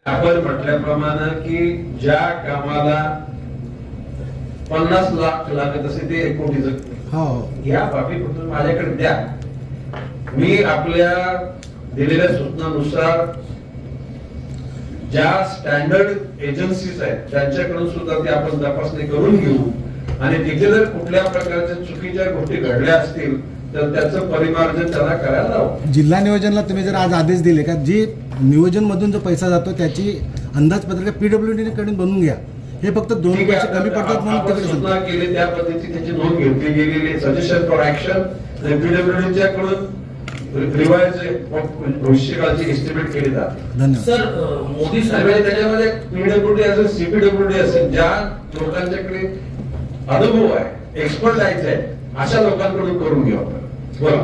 आपण म्हटल्याप्रमाणे की ज्या कामाला 50 लाख लागत असे ते 1 कोटीचं या बाबी फक्त माझ्याकडे द्या. मी आपल्या दिलेल्या सूचनानुसार ज्या स्टँडर्ड एजन्सीज आहेत त्यांच्याकडून सुद्धा ती आपण तपासणी करून घेऊ आणि तिथे जर कुठल्या प्रकारच्या चुकीच्या गोष्टी घडल्या असतील तर त्याचं परिमार्जन त्याला करायला लावू. जिल्हा नियोजनला तुम्ही जर आज आदेश दिले का जी नियोजन मधून जो पैसा जातो त्याची अंदाजपत्रक पीडब्ल्यूडी कडून बनवून घ्या. हे फक्त 2 पैसे कमी पडतात म्हणून तिकडे सूचना केली त्या पद्धतीने त्याची नोंद घेतली गेलेली. सजेशन फॉर ऍक्शन पीडब्ल्यूडीच्या कडून रिवाइज भविष्यकाळची एस्टिमेट केली जाते. धन्यवाद सर. मोदी सरकार त्याच्यामध्ये पीडब्ल्यूडी असेल सीपीडब्ल्यूडी असेल ज्या लोकांच्याकडे अनुभव आहे एक्सपर्ट आहे अशा लोकांकडून करून घेऊ आपण. बोला.